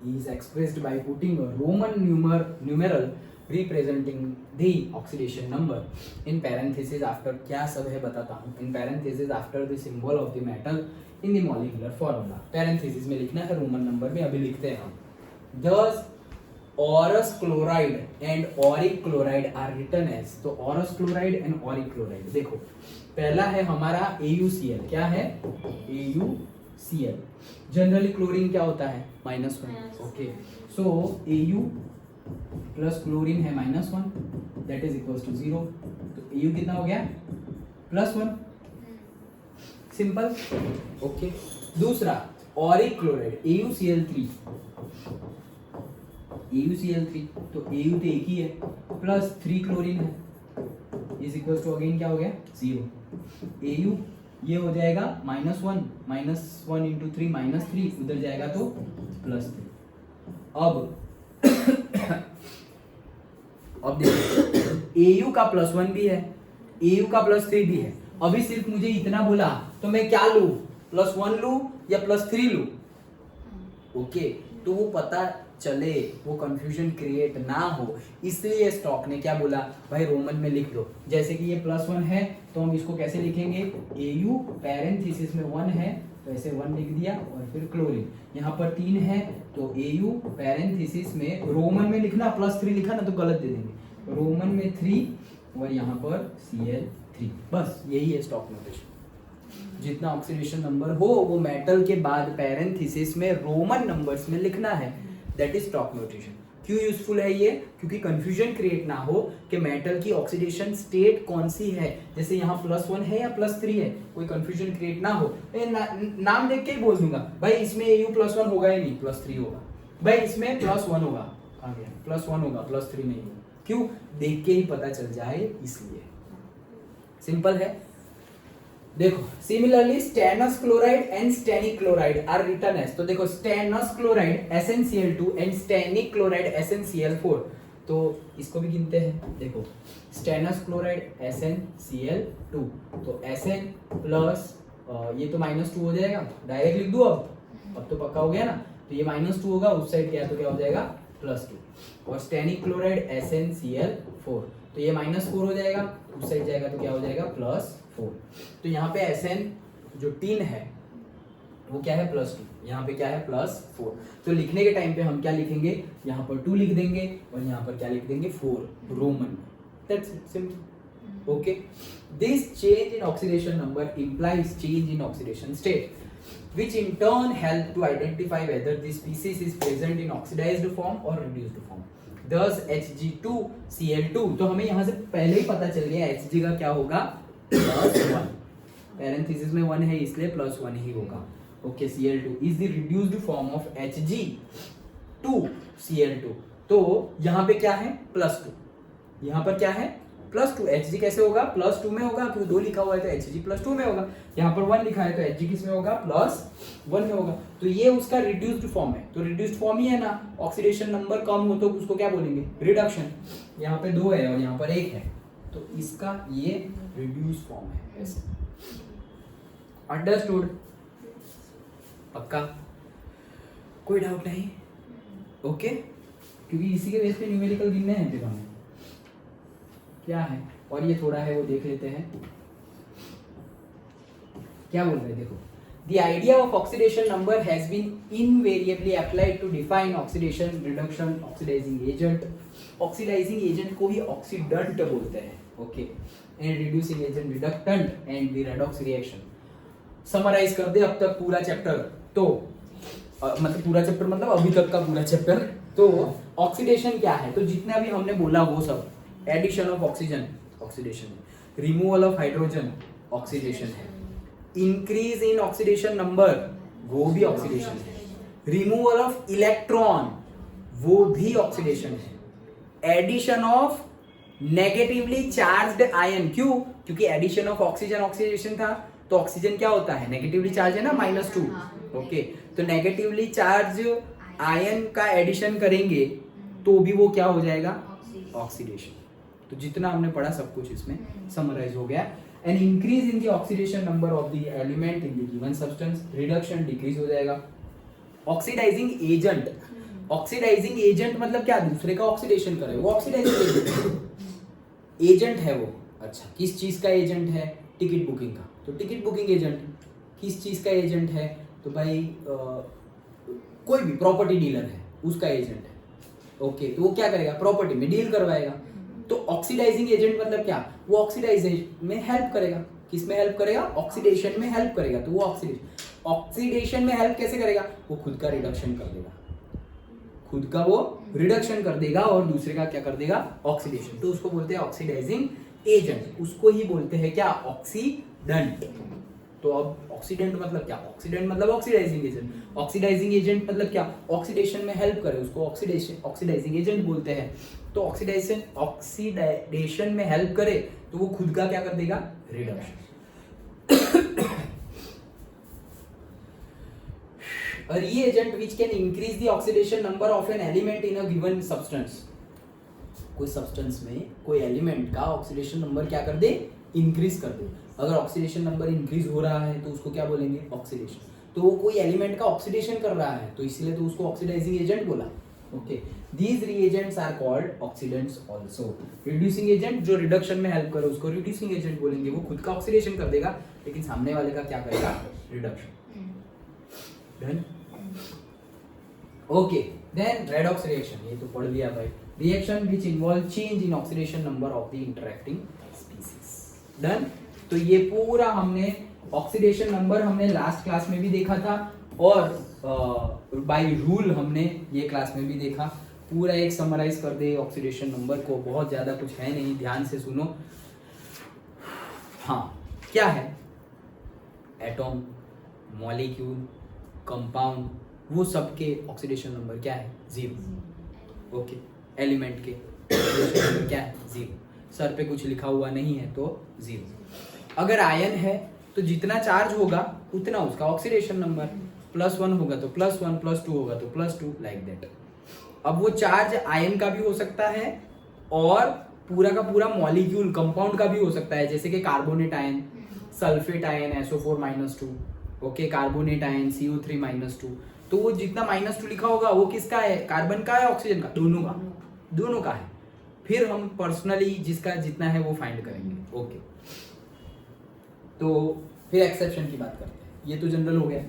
is expressed by putting a Roman numeral representing the oxidation number in parentheses after क्या सब है बताता हूँ. in parentheses after the symbol of the metal in the molecular formula. parentheses में लिखना है Roman number में. अभी लिखते हैं हम. thus Aurous chloride and auric chloride are written as. तो Aurous chloride and auric chloride देखो, पहला है हमारा AuCl. क्या है? AuCl. जनरली क्लोरीन क्या होता है? -1. ओके, सो Au प्लस क्लोरीन है -1, दैट इज इक्वल्स टू 0. तो Au कितना हो गया? +1. सिंपल. ओके, दूसरा ऑरिक क्लोराइड AuCl3. AuCl3, तो Au तो एक ही है, प्लस 3 क्लोरीन है, इज इक्वल्स टू अगेन क्या हो गया? 0. Au ये हो जाएगा -1 -1 इंटू 3 -3, उधर जाएगा तो +3. अब देखो Au का +1 भी है, Au का +3 भी है. अभी सिर्फ मुझे इतना बोला तो मैं क्या लूं? +1 लूं या +3 लूं? ओके, तो वो पता चले, वो कंफ्यूजन क्रिएट ना हो, इसलिए स्टॉक ने क्या बोला, भाई रोमन में लिख दो. जैसे कि ये +1 है तो हम इसको कैसे लिखेंगे? Au पैरेंथेसिस में 1 है तो ऐसे 1 लिख दिया, और फिर क्लोरीन. यहाँ पर 3 है तो Au पैरेंथेसिस में रोमन में लिखना, +3 लिखा ना तो गलत दे देंगे. रोमन में 3 और यहाँ पर Cl3. बस यही है स्टॉक नोटेशन. जितना ऑक्सीडेशन नंबर हो वो मेटल के बाद पैरेंथेसिस में रोमन नंबर्स में लिखना है. That is stock notation. क्यों यूजफुल है ये? क्योंकि कंफ्यूजन क्रिएट ना हो कि मेटल की ऑक्सीडेशन स्टेट कौन सी है. जैसे यहाँ +1 है या +3 है, कोई कंफ्यूजन क्रिएट ना हो. नाम देख के ही बोल दूंगा भाई इसमें Au +1 होगा ही नहीं, +3 होगा. भाई इसमें +1 होगा, आ गया +1 होगा, +3 नहीं होगा. क्यों? देख के ही पता चल जाए, इसलिए. सिंपल है. देखो, similarly stannous chloride and stannic chloride are written as. तो देखो, stannous chloride SnCl2 and stannic chloride SnCl4. तो इसको भी गिनते हैं. देखो, स्टेनस क्लोराइड SnCl2, तो Sn प्लस ये तो -2 हो जाएगा, डायरेक्ट लिख दूं. अब तो पक्का हो गया ना. तो ये -2 होगा, उस साइड क्या, तो क्या हो जाएगा? +2. और स्टेनिक क्लोराइड SnCl4, तो ये -4 हो जाएगा, उस साइड जाएगा तो क्या हो जाएगा? +4. तो यहाँ पे Sn जो 3 है वो क्या है? +2. यहाँ पे क्या है? +4. तो लिखने के टाइम पे हम क्या लिखेंगे? यहाँ पर 2 लिख देंगे और यहाँ पर क्या लिख देंगे? 4 Roman. That's simple. Okay, this change in oxidation number implies change in oxidation state, which in turn help to identify whether the species is present in oxidized form or reduced form. Thus Hg2Cl2, तो हमें यहाँ से पहले ही पता चल गया Hg का क्या होगा? +1. पैरेंथेसिस में 1 है इसलिए +1 ही होगा. Okay, Cl2 is the reduced form of Hg2Cl2. तो यहाँ पे क्या है? +2. यहाँ पर क्या है? +2. Hg कैसे होगा? +2 में होगा, क्योंकि 2 लिखा हुआ है तो Hg +2 में होगा. यहाँ पर 1 लिखा है तो Hg किस में होगा? +1 में होगा. तो ये उसका रिड्यूस्ड फॉर्म है. तो रिड्यूस्ड फॉर्म ही है ना. ऑक्सीडेशन नंबर कम हो तो उसको क्या बोलेंगे? रिडक्शन. यहाँ पे 2 है और यहाँ पर 1 है, तो इसका ये रिड्यूस फॉर्म है. अंडरस्टूड? पक्का? कोई डाउट नहीं? ओके, क्योंकि इसी के बेस पे न्यूमेरिकल गिनने हैं फिर हमें. क्या है? और ये थोड़ा है वो देख लेते हैं. क्या बोल रहे हैं? देखो, The idea of oxidation number has been invariably applied to define oxidation, reduction, oxidizing agent. Oxidizing agent को ही oxidant बोलते हैं, okay? And reducing agent reductant and the redox reaction. Summarize कर दे अब तक पूरा चैप्टर तो मतलब पूरा चैप्टर मतलब अभी तक का पूरा चैप्टर। तो ऑक्सीडेशन क्या है, तो जितना भी हमने बोला वो सब, एडिशन ऑफ ऑक्सीजन ऑक्सीडेशन है, रिमूवल ऑफ हाइड्रोजन ऑक्सीडेशन है, इंक्रीज इन ऑक्सीडेशन नंबर वो भी ऑक्सीडेशन है, रिमूवल ऑफ इलेक्ट्रॉन वो भी ऑक्सीडेशन है, addition of negatively charged ion, क्यों, क्योंकि एडिशन ऑफ ऑक्सीजन ऑक्सीडेशन था, तो ऑक्सीजन क्या होता है, नेगेटिवली चार्ज है ना, -2, ओके, तो नेगेटिवली चार्ज आयन का एडिशन करेंगे तो भी वो क्या हो जाएगा, ऑक्सीडेशन। तो जितना हमने पढ़ा सब कुछ इसमें समराइज हो गया। An increase in the oxidation number of the element in the given substance, reduction decrease हो जाएगा। ऑक्सीडाइजिंग एजेंट, ऑक्सीडाइजिंग एजेंट मतलब क्या, दूसरे का ऑक्सीडेशन करे, वो ऑक्सीडाइजिंग एजेंट है वो। अच्छा, किस चीज का एजेंट है, टिकट बुकिंग का, तो टिकट बुकिंग एजेंट। किस चीज का एजेंट है, तो भाई कोई भी प्रॉपर्टी डीलर है उसका एजेंट है, ओके, तो वो क्या करेगा, प्रॉपर्टी में डील करवाएगा। तो ऑक्सीडाइजिंग एजेंट मतलब क्या, वो ऑक्सीडाइजेशन में हेल्प करेगा। किस में हेल्प करेगा, ऑक्सीडेशन में हेल्प करेगा, तो वो ऑक्सीडेशन में हेल्प कैसे करेगा, वो खुद का रिडक्शन कर देगा, खुद का वो रिडक्शन कर देगा और दूसरे का क्या कर देगा, ऑक्सीडेशन। तो उसको बोलते हैं ऑक्सीडाइजिंग एजेंट, उसको ही बोलते हैं क्या, ऑक्सीडेंट। तो अब ऑक्सीडेंट मतलब क्या, ऑक्सीडेंट मतलब ऑक्सीडाइजिंग एजेंट, ऑक्सीडाइजिंग एजेंट मतलब क्या, ऑक्सीडेशन में हेल्प करे, उसको ऑक्सीडाइजिंग एजेंट बोलते हैं। तो ऑक्सीडेशन में हेल्प करे तो वो खुद का क्या कर देगा, reduction. A reagent which can increase the oxidation number of an element in a given substance, कोई सब्सटेंस में कोई एलिमेंट का ऑक्सीडेशन नंबर क्या कर दे, इंक्रीज कर दे। अगर ऑक्सीडेशन नंबर इंक्रीज हो रहा है तो उसको क्या बोलेंगे, ऑक्सीडेशन। तो वो कोई एलिमेंट का ऑक्सीडेशन कर रहा है तो इसलिए तो उसको ऑक्सीडाइजिंग एजेंट बोला, okay. These reagents are called oxidants also. Reducing agent जो रिडक्शन में हेल्प करे उसको रिड्यूसिंग एजेंट बोलेंगे, वो खुद का ऑक्सीडेशन कर देगा लेकिन सामने वाले का क्या करेगा, reduction. Done, okay. Then redox reaction, ये तो पढ़ लिया भाई। Reaction which involve change in oxidation number of the interacting species. Done, तो ये पूरा हमने ऑक्सीडेशन नंबर हमने लास्ट क्लास में भी देखा था और बाय रूल हमने ये क्लास में भी देखा। पूरा एक समराइज कर दे ऑक्सीडेशन नंबर को, बहुत ज्यादा कुछ है नहीं, ध्यान से सुनो। हाँ, क्या है, एटॉम, मॉलिक्यूल, कंपाउंड, वो सबके ऑक्सीडेशन नंबर क्या है, 0, ओके। एलिमेंट के ऑक्सीडेशन नंबर क्या है, 0। सर पे कुछ लिखा हुआ नहीं है तो 0। अगर आयन है तो जितना चार्ज होगा उतना उसका ऑक्सीडेशन नंबर, +1 होगा तो +1, +2 होगा तो +2, लाइक दैट। अब वो चार्ज आयन का भी हो सकता है और पूरा का पूरा मॉलिक्यूल कंपाउंड का भी हो सकता है, जैसे कि carbonate ion, sulphate ion SO4-2, okay, carbonate ion CO3-2। तो वो जितना -2 लिखा होगा वो किसका है, कार्बन का है, ऑक्सीजन का, दोनों का है। फिर हम पर्सनली जिसका जितना है वो फाइंड करेंगे, ओके। तो फिर एक्सेप्शन की बात करते हैं, ये तो जनरल हो गया।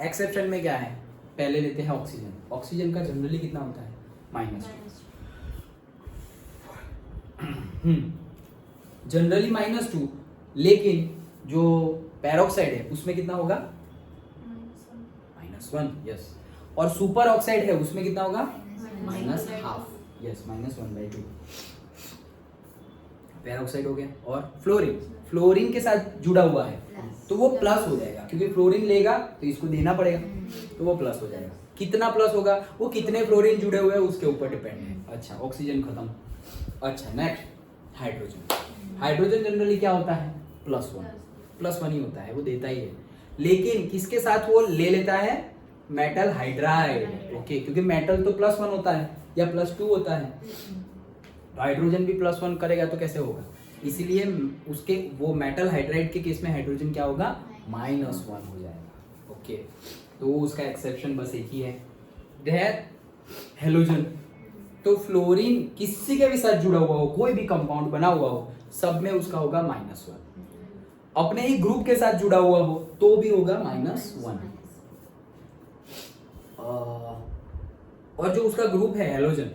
एक्सेप्शन में क्या है, पहले लेते हैं ऑक्सीजन। ऑक्सीजन का जनरली कितना होता है, -2, जनरली -2, लेकिन जो पेरोक्साइड है उसमें कितना होगा, -1, यस। और सुपर ऑक्साइड है उसमें कितना होगा, -½ यस, -1/2। पेरोक्साइड हो गया। और फ्लोरीन के साथ जुड़ा हुआ है तो वो प्लस हो जाएगा, क्योंकि फ्लोरीन लेगा तो इसको देना पड़ेगा, तो वो प्लस हो जाएगा। कितना प्लस होगा, वो कितने फ्लोरीन जुड़े हुए हैं उसके ऊपर डिपेंड है। अच्छा, ऑक्सीजन खत्म। अच्छा, नेक्स्ट हाइड्रोजन। हाइड्रोजन जनरली क्या होता है, +1 ही होता है, वो देता ही है। लेकिन किसके साथ वो ले लेता है, मेटल हाइड्राइड, ओके, क्योंकि मेटल तो +1 होता है या +2 होता है, तो हाइड्रोजन भी +1 करेगा तो कैसे होगा, इसीलिए उसके वो मेटल हाइड्राइड के केस में हाइड्रोजन क्या होगा, -1 हो जाएगा, ओके। तो उसका एक्सेप्शन बस एक ही है, दैट हेलोजन। तो फ्लोरीन किसी के भी साथ जुड़ा हुआ हो, कोई भी कंपाउंड बना हुआ हो, सब में उसका होगा -1। अपने ही ग्रुप के साथ जुड़ा हुआ हो तो भी होगा -1। और जो उसका ग्रुप है हेलोजन,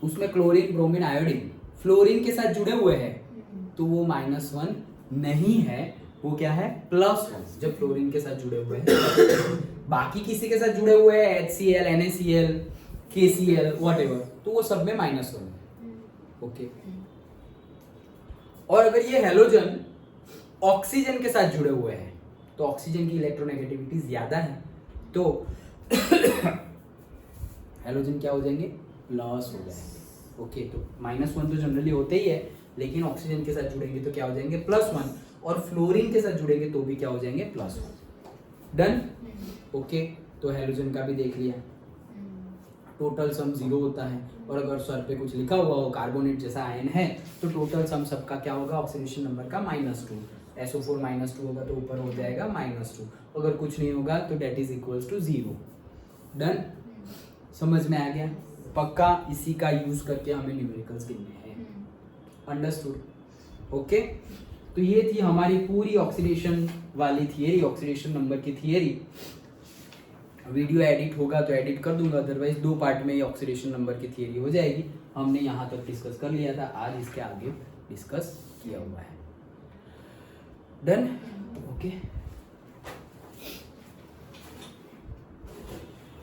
उसमें क्लोरीन, ब्रोमीन, आयोडीन, फ्लोरीन के साथ जुड़े हुए हैं तो वो -1 नहीं है, वो क्या है +1 जब फ्लोरीन के साथ जुड़े हुए हैं। बाकी किसी के साथ जुड़े हुए हैं HCl, NaCl, KCl व्हाटएवर, तो वो सब में -1 है। ओके। और अगर ये हेलोजन ऑक्सीजन के साथ जुड़े हुए हैं तो ऑक्सीजन की इलेक्ट्रोनेगेटिविटी ज्यादा है, तो हेलोजन क्या हो जाएंगे प्लस हो जाएंगे। ओके, तो -1 तो जनरली होते ही है, लेकिन ऑक्सीजन के साथ जुड़ेंगे तो क्या हो जाएंगे +1, और फ्लोरीन के साथ जुड़ेंगे तो भी क्या हो जाएंगे +1। डन। ओके, तो हेलोजन का भी देख लिया। टोटल सम 0 होता है, और अगर सर पे कुछ लिखा हुआ हो कार्बोनेट जैसा आयन है तो टोटल सम सबका क्या होगा ऑक्सीडेशन नंबर का -2। SO4 -2 होगा तो ऊपर हो जाएगा -2, अगर कुछ नहीं होगा तो that is equals to 0। Done, समझ में आ गया? पक्का इसी का यूज करके हमें न्यूमेरिकल्स गिनने हैं। अंडरस्टूड? ओके, तो ये थी हमारी पूरी ऑक्सीडेशन वाली थियरी, ऑक्सीडेशन नंबर की थियरी। वीडियो एडिट होगा तो एडिट कर दूंगा, अदरवाइज 2 पार्ट में ये ऑक्सीडेशन नंबर की थियरी हो जाएगी। हमने यहाँ तक डिस्कस कर लिया था, आज इसके आगे डिस्कस किया हुआ है। डन? ओके।